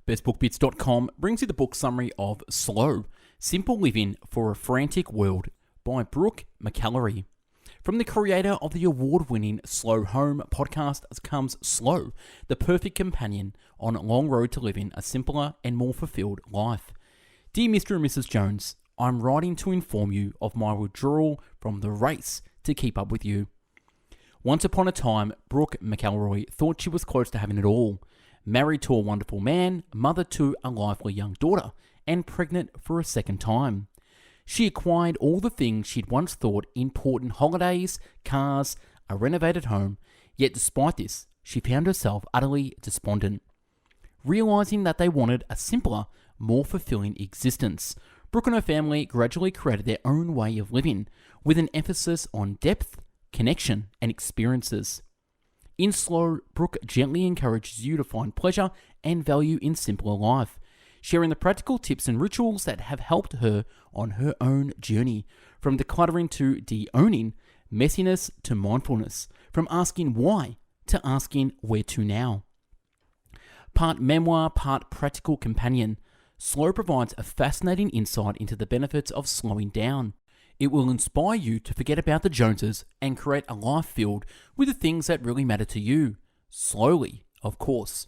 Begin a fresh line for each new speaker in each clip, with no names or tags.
bestbookbits.com brings you the book summary of Slow, Simple Living for a Frantic World by Brooke McAlary. From the creator of the award-winning Slow Home podcast comes Slow, the perfect companion on a long road to living a simpler and more fulfilled life. Dear Mr. and Mrs. Jones, I'm writing to inform you of my withdrawal from the race to keep up with you. Once upon a time, Brooke McAlary thought she was close to having it all. Married to a wonderful man, mother to a lively young daughter, and pregnant for a second time. She acquired all the things she'd once thought important: holidays, cars, a renovated home, yet despite this, she found herself utterly despondent. Realizing that they wanted a simpler, more fulfilling existence, Brooke and her family gradually created their own way of living, with an emphasis on depth, connection, and experiences. In Slow, Brooke gently encourages you to find pleasure and value in simpler life, sharing the practical tips and rituals that have helped her on her own journey, from decluttering to de-owning, messiness to mindfulness, from asking why to asking where to now. Part memoir, part practical companion, Slow provides a fascinating insight into the benefits of slowing down. It will inspire you to forget about the Joneses and create a life filled with the things that really matter to you. Slowly, of course.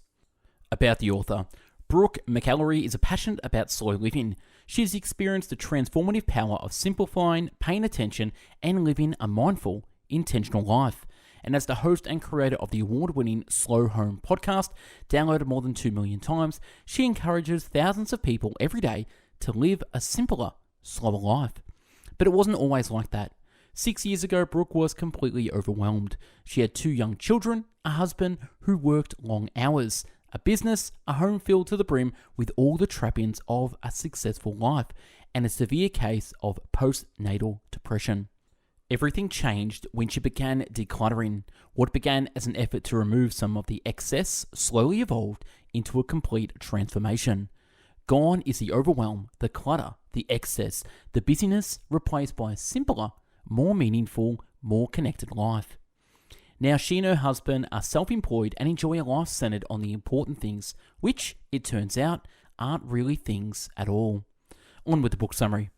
About the author, Brooke McAlary is passionate about slow living. She has experienced the transformative power of simplifying, paying attention, and living a mindful, intentional life. And as the host and creator of the award-winning Slow Home podcast, downloaded more than 2 million times, she encourages thousands of people every day to live a simpler, slower life. But it wasn't always like that. 6 years ago, Brooke was completely overwhelmed. She had 2 young children, a husband who worked long hours, a business, a home filled to the brim with all the trappings of a successful life, and a severe case of postnatal depression. Everything changed when she began decluttering. What began as an effort to remove some of the excess slowly evolved into a complete transformation. Gone is the overwhelm, the clutter, the excess, the busyness, replaced by a simpler, more meaningful, more connected life. Now she and her husband are self-employed and enjoy a life centered on the important things, which, it turns out, aren't really things at all. On with the book summary.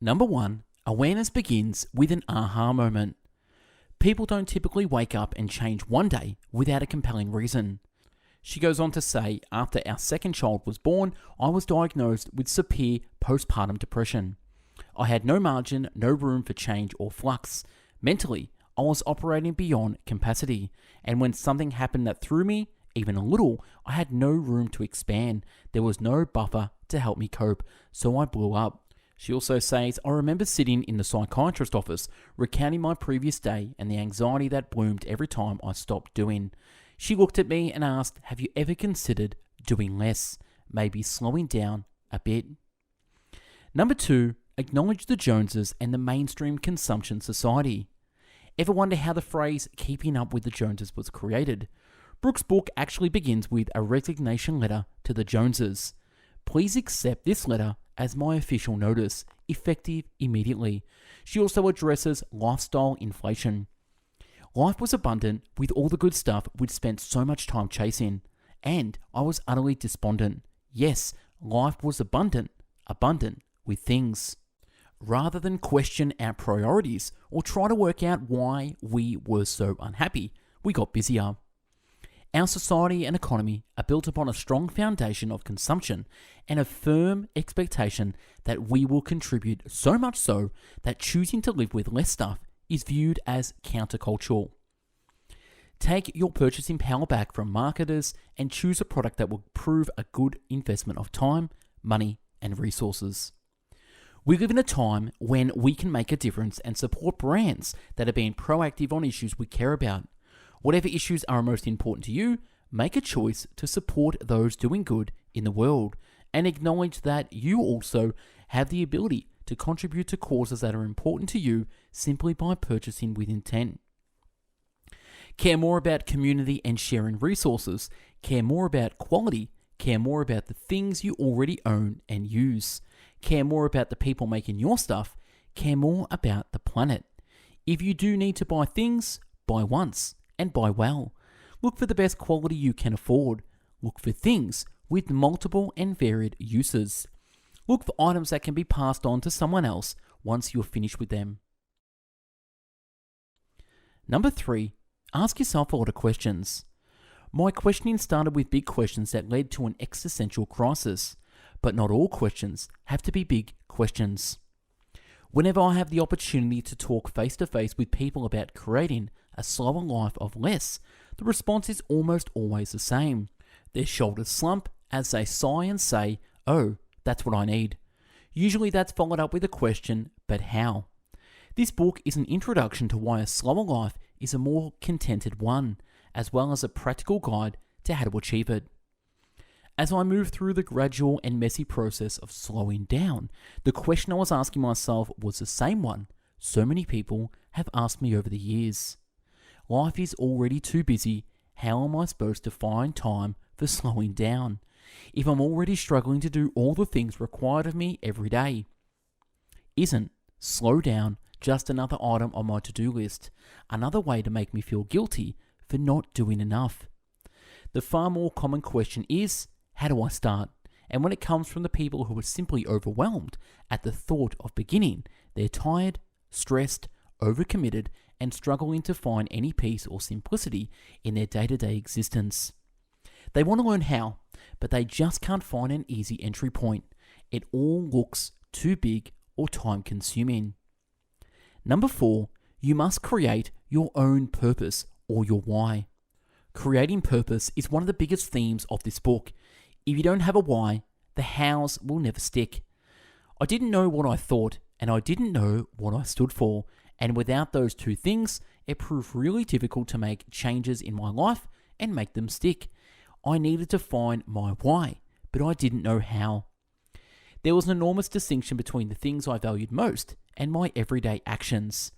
Number 1, awareness begins with an aha moment. People don't typically wake up and change one day without a compelling reason. She goes on to say, after our second child was born, I was diagnosed with severe postpartum depression. I had no margin, no room for change or flux. Mentally, I was operating beyond capacity, and when something happened that threw me, even a little, I had no room to expand. There was no buffer to help me cope, so I blew up. She also says, I remember sitting in the psychiatrist's office, recounting my previous day and the anxiety that bloomed every time I stopped doing. She looked at me and asked, have you ever considered doing less? Maybe slowing down a bit? Number 2, acknowledge the Joneses and the mainstream consumption society. Ever wonder how the phrase keeping up with the Joneses was created? Brooke's book actually begins with a resignation letter to the Joneses. Please accept this letter as my official notice, effective immediately. She also addresses lifestyle inflation. Life was abundant with all the good stuff we'd spent so much time chasing, and I was utterly despondent. Yes, life was abundant with things. Rather than question our priorities or try to work out why we were so unhappy, we got busier. Our society and economy are built upon a strong foundation of consumption and a firm expectation that we will contribute, so much so that choosing to live with less stuff is viewed as countercultural. Take your purchasing power back from marketers and choose a product that will prove a good investment of time, money, and resources. We live in a time when we can make a difference and support brands that are being proactive on issues we care about. Whatever issues are most important to you, make a choice to support those doing good in the world and acknowledge that you also have the ability to contribute to causes that are important to you simply by purchasing with intent. Care more about community and sharing resources. Care more about quality. Care more about the things you already own and use. Care more about the people making your stuff. Care more about the planet. If you do need to buy things, buy once and buy well. Look for the best quality you can afford. Look for things with multiple and varied uses. Look for items that can be passed on to someone else once you're finished with them. Number 3, ask yourself a lot of questions. My questioning started with big questions that led to an existential crisis, but not all questions have to be big questions. Whenever I have the opportunity to talk face to face with people about creating a slower life of less, the response is almost always the same. Their shoulders slump as they sigh and say, "Oh, that's what I need." Usually that's followed up with a question, but how? This book is an introduction to why a slower life is a more contented one, as well as a practical guide to how to achieve it. As I move through the gradual and messy process of slowing down, the question I was asking myself was the same one so many people have asked me over the years. Life is already too busy. How am I supposed to find time for slowing down if I'm already struggling to do all the things required of me every day? Isn't slow down just another item on my to-do list, another way to make me feel guilty for not doing enough? The far more common question is, how do I start? And when it comes from the people who are simply overwhelmed at the thought of beginning, they're tired, stressed, overcommitted, and struggling to find any peace or simplicity in their day-to-day existence. They want to learn how, but they just can't find an easy entry point. It all looks too big or time-consuming. Number 4, you must create your own purpose or your why. Creating purpose is one of the biggest themes of this book. If you don't have a why, the hows will never stick. I didn't know what I thought, and I didn't know what I stood for, and without those two things, it proved really difficult to make changes in my life and make them stick. I needed to find my why, but I didn't know how. There was an enormous distinction between the things I valued most and my everyday actions.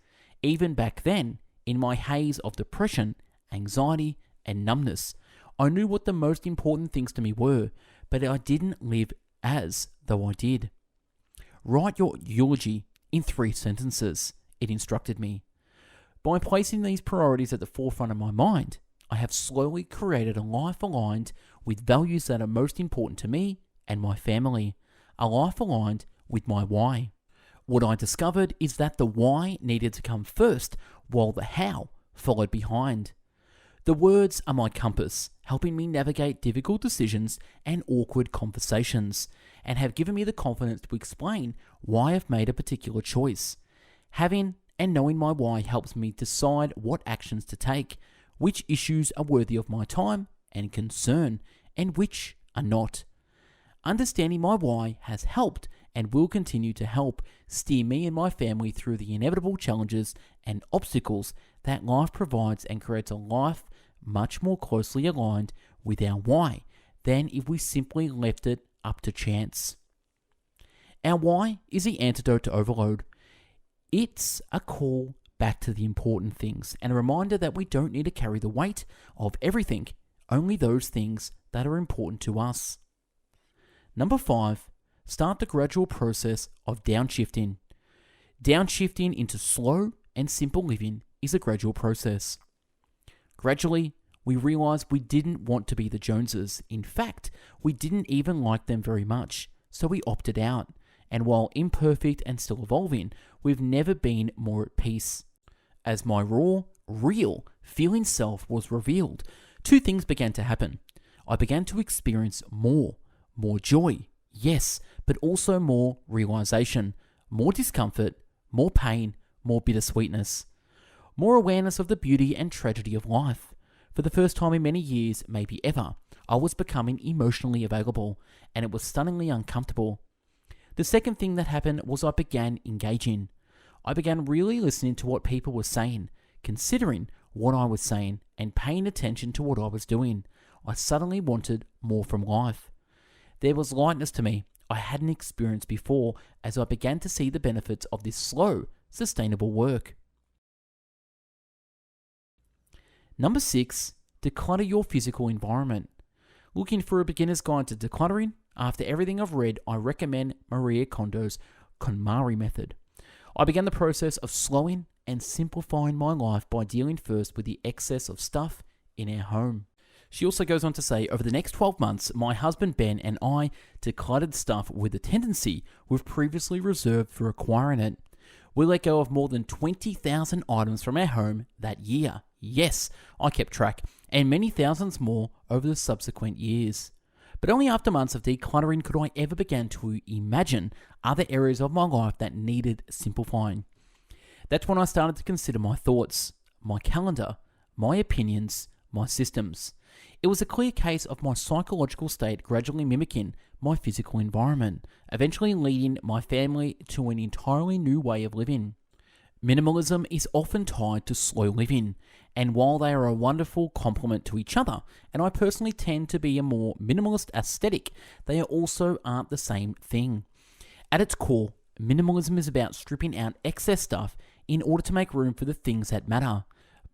Even back then, in my haze of depression, anxiety, and numbness, I knew what the most important things to me were, but I didn't live as though I did. Write your eulogy in 3 sentences, it instructed me. By placing these priorities at the forefront of my mind, I have slowly created a life aligned with values that are most important to me and my family, a life aligned with my why. What I discovered is that the why needed to come first, while the how followed behind. The words are my compass, helping me navigate difficult decisions and awkward conversations, and have given me the confidence to explain why I've made a particular choice. Having and knowing my why helps me decide what actions to take, which issues are worthy of my time and concern, and which are not. Understanding my why has helped and will continue to help steer me and my family through the inevitable challenges and obstacles that life provides, and creates a life much more closely aligned with our why than if we simply left it up to chance. Our why is the antidote to overload. It's a call back to the important things and a reminder that we don't need to carry the weight of everything, only those things that are important to us. Number 5, start the gradual process of downshifting. Downshifting into slow and simple living is a gradual process. Gradually, we realized we didn't want to be the Joneses. In fact, we didn't even like them very much, so we opted out. And while imperfect and still evolving, we've never been more at peace. As my raw, real, feeling self was revealed, 2 things began to happen. I began to experience more joy, yes, but also more realization, more discomfort, more pain, more bittersweetness, more awareness of the beauty and tragedy of life. For the first time in many years, maybe ever, I was becoming emotionally available, and it was stunningly uncomfortable. The second thing that happened was I began engaging. I began really listening to what people were saying, considering what I was saying, and paying attention to what I was doing. I suddenly wanted more from life. There was lightness to me I hadn't experienced before, as I began to see the benefits of this slow, sustainable work. Number 6, declutter your physical environment. Looking for a beginner's guide to decluttering? After everything I've read, I recommend Marie Kondo's KonMari method. I began the process of slowing and simplifying my life by dealing first with the excess of stuff in our home. She also goes on to say, over the next 12 months, my husband Ben and I decluttered stuff with a tendency we've previously reserved for acquiring it. We let go of more than 20,000 items from our home that year. Yes, I kept track, and many thousands more over the subsequent years. But only after months of decluttering could I ever begin to imagine other areas of my life that needed simplifying. That's when I started to consider my thoughts, my calendar, my opinions, my systems. It was a clear case of my psychological state gradually mimicking my physical environment, eventually leading my family to an entirely new way of living. Minimalism is often tied to slow living, and while they are a wonderful complement to each other, and I personally tend to be a more minimalist aesthetic, they also aren't the same thing. At its core, minimalism is about stripping out excess stuff in order to make room for the things that matter.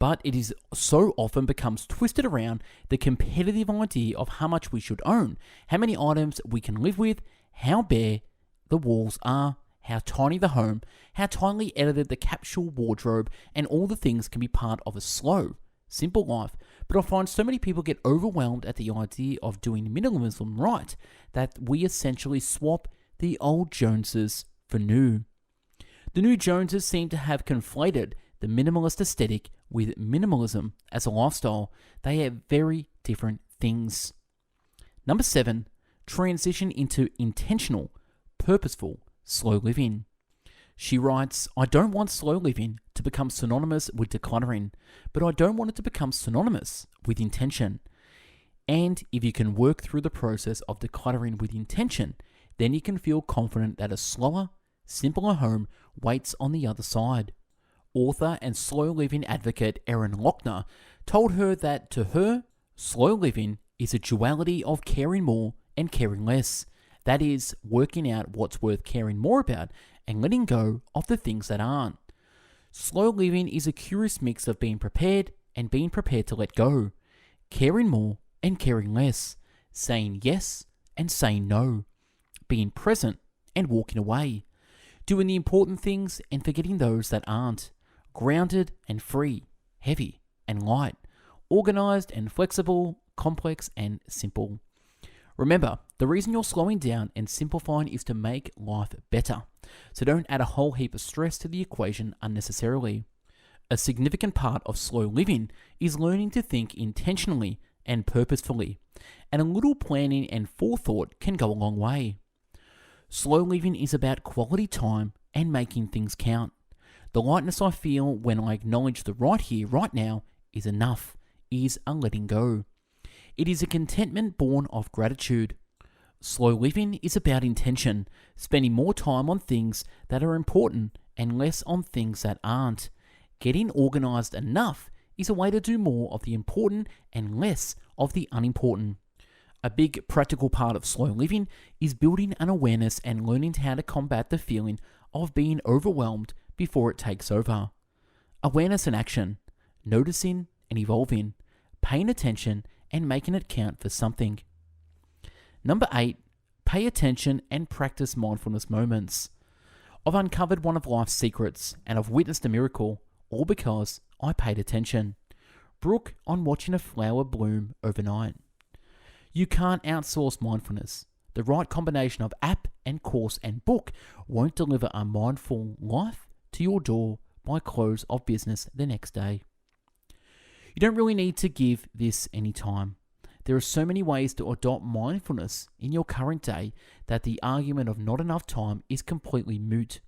But it is so often becomes twisted around the competitive idea of how much we should own, how many items we can live with, how bare the walls are, how tiny the home, how tightly edited the capsule wardrobe, and all the things can be part of a slow, simple life. But I find so many people get overwhelmed at the idea of doing minimalism right that we essentially swap the old Joneses for new. The new Joneses seem to have conflated the minimalist aesthetic with minimalism as a lifestyle. They are very different things. Number 7, transition into intentional, purposeful, slow living. She writes, I don't want slow living to become synonymous with decluttering, but I don't want it to become synonymous with intention. And if you can work through the process of decluttering with intention, then you can feel confident that a slower, simpler home waits on the other side. Author and slow living advocate Erin Lochner told her that to her, slow living is a duality of caring more and caring less. That is, working out what's worth caring more about and letting go of the things that aren't. Slow living is a curious mix of being prepared and being prepared to let go, caring more and caring less, saying yes and saying no, being present and walking away, doing the important things and forgetting those that aren't, grounded and free, heavy and light, organized and flexible, complex and simple. Remember, the reason you're slowing down and simplifying is to make life better. So don't add a whole heap of stress to the equation unnecessarily. A significant part of slow living is learning to think intentionally and purposefully, and a little planning and forethought can go a long way. Slow living is about quality time and making things count. The lightness I feel when I acknowledge the right here, right now is enough, is a letting go. It is a contentment born of gratitude. Slow living is about intention, spending more time on things that are important and less on things that aren't. Getting organized enough is a way to do more of the important and less of the unimportant. A big practical part of slow living is building an awareness and learning how to combat the feeling of being overwhelmed before it takes over. Awareness and action, noticing and evolving, paying attention and making it count for something. Number 8, pay attention and practice mindfulness moments. I've uncovered one of life's secrets and I've witnessed a miracle, all because I paid attention. Brooke on watching a flower bloom overnight. You can't outsource mindfulness. The right combination of app and course and book won't deliver a mindful life to your door by close of business the next day. You don't really need to give this any time. There are so many ways to adopt mindfulness in your current day that the argument of not enough time is completely moot.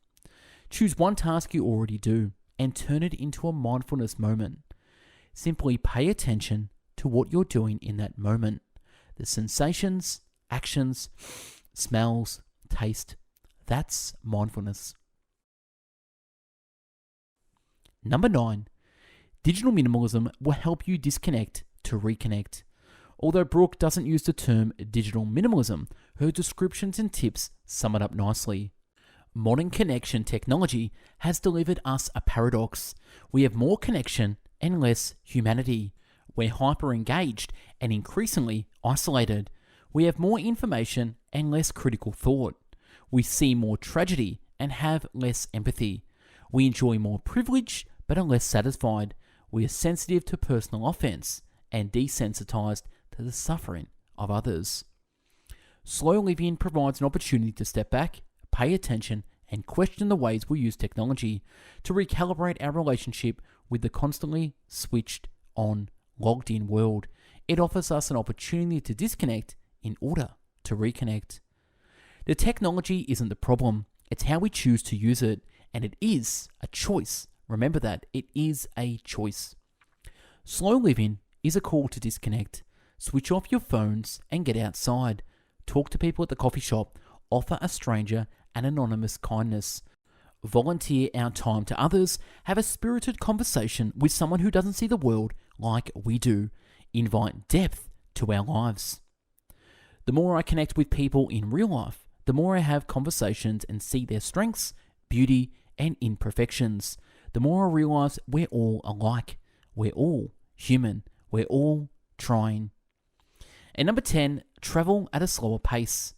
Choose one task you already do and turn it into a mindfulness moment. Simply pay attention to what you're doing in that moment. The sensations, actions, smells, taste. That's mindfulness. Number 9. Digital minimalism will help you disconnect to reconnect. Although Brooke doesn't use the term digital minimalism, her descriptions and tips sum it up nicely. Modern connection technology has delivered us a paradox. We have more connection and less humanity. We're hyper-engaged and increasingly isolated. We have more information and less critical thought. We see more tragedy and have less empathy. We enjoy more privilege but are less satisfied. We are sensitive to personal offense and desensitized to the suffering of others. Slow living provides an opportunity to step back, pay attention, and question the ways we use technology to recalibrate our relationship with the constantly switched on, logged in world. It offers us an opportunity to disconnect in order to reconnect. The technology isn't the problem, it's how we choose to use it, and it is a choice. Remember that, it is a choice. Slow living is a call to disconnect. Switch off your phones and get outside. Talk to people at the coffee shop. Offer a stranger an anonymous kindness. Volunteer our time to others. Have a spirited conversation with someone who doesn't see the world like we do. Invite depth to our lives. The more I connect with people in real life, the more I have conversations and see their strengths, beauty, and imperfections, the more I realize we're all alike. We're all human. We're all trying. And number 10, travel at a slower pace.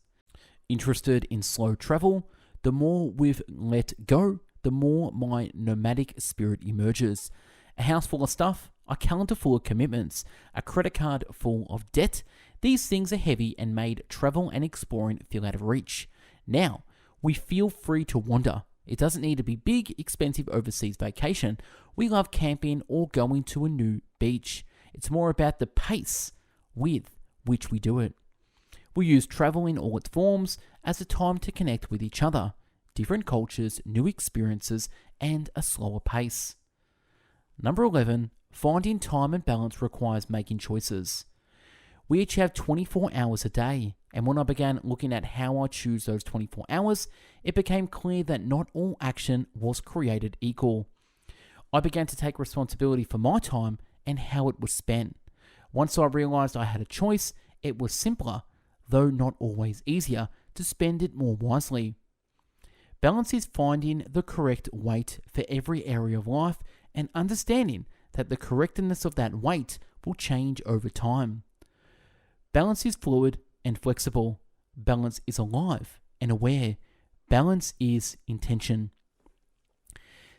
Interested in slow travel? The more we've let go, the more my nomadic spirit emerges. A house full of stuff, a calendar full of commitments, a credit card full of debt. These things are heavy and made travel and exploring feel out of reach. Now, we feel free to wander. It doesn't need to be big, expensive overseas vacation. We love camping or going to a new beach. It's more about the pace with which we do it. We use travel in all its forms as a time to connect with each other, different cultures, new experiences, and a slower pace. Number 11, finding time and balance requires making choices. We each have 24 hours a day, and when I began looking at how I choose those 24 hours, it became clear that not all action was created equal. I began to take responsibility for my time and how it was spent. Once I realized I had a choice, it was simpler, though not always easier, to spend it more wisely. Balance is finding the correct weight for every area of life and understanding that the correctness of that weight will change over time. Balance is fluid and flexible. Balance is alive and aware. Balance is intention.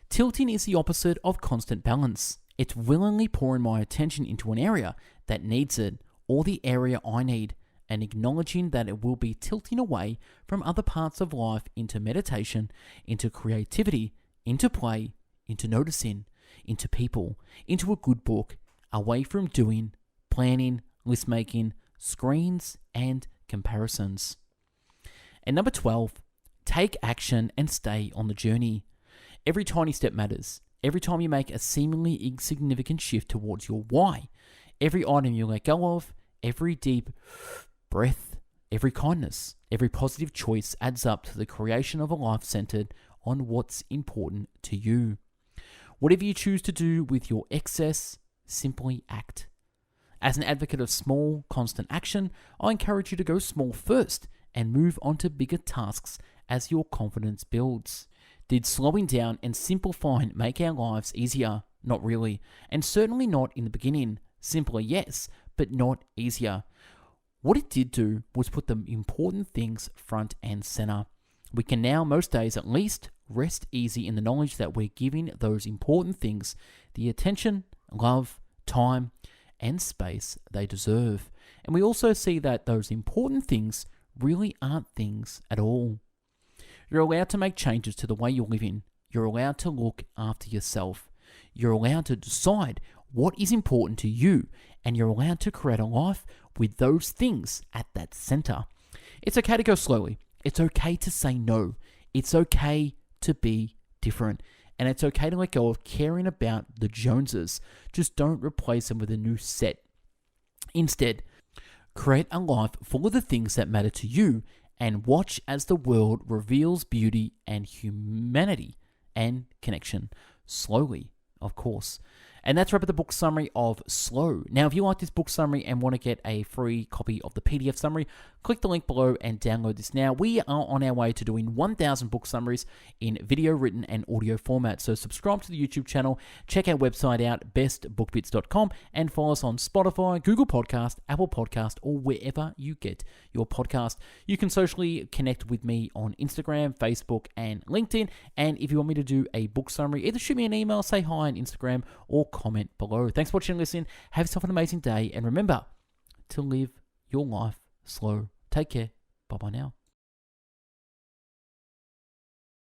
Tilting is the opposite of constant balance. It's willingly pouring my attention into an area that needs it, or the area I need, and acknowledging that it will be tilting away from other parts of life into meditation, into creativity, into play, into noticing, into people, into a good book, away from doing, planning, list making, screens, and comparisons. And number 12, take action and stay on the journey. Every tiny step matters. Every time you make a seemingly insignificant shift towards your why, every item you let go of, every deep breath, every kindness, every positive choice adds up to the creation of a life centered on what's important to you. Whatever you choose to do with your excess, simply act. As an advocate of small, constant action, I encourage you to go small first and move on to bigger tasks as your confidence builds. Did slowing down and simplifying make our lives easier? Not really, and certainly not in the beginning. Simpler, yes, but not easier. What it did do was put the important things front and center. We can now, most days at least, rest easy in the knowledge that we're giving those important things the attention, love, time, and space they deserve. And we also see that those important things really aren't things at all. You're allowed to make changes to the way you're living. You're allowed to look after yourself. You're allowed to decide what is important to you, and you're allowed to create a life with those things at that center. It's okay to go slowly. It's okay to say no. It's okay to be different. And it's okay to let go of caring about the Joneses. Just don't replace them with a new set. Instead, create a life full of the things that matter to you and watch as the world reveals beauty and humanity and connection. Slowly, of course. And that's wrap up the book summary of Slow. Now, if you like this book summary and want to get a free copy of the PDF summary, click the link below and download this now. We are on our way to doing 1,000 book summaries in video, written, and audio format. So subscribe to the YouTube channel, check our website out, bestbookbits.com, and follow us on Spotify, Google Podcast, Apple Podcast, or wherever you get your podcast. You can socially connect with me on Instagram, Facebook, and LinkedIn. And if you want me to do a book summary, either shoot me an email, say hi on Instagram, or comment below. Thanks for watching and listening. Have yourself an amazing day. And remember, to live your life slow. Take care. Bye bye now.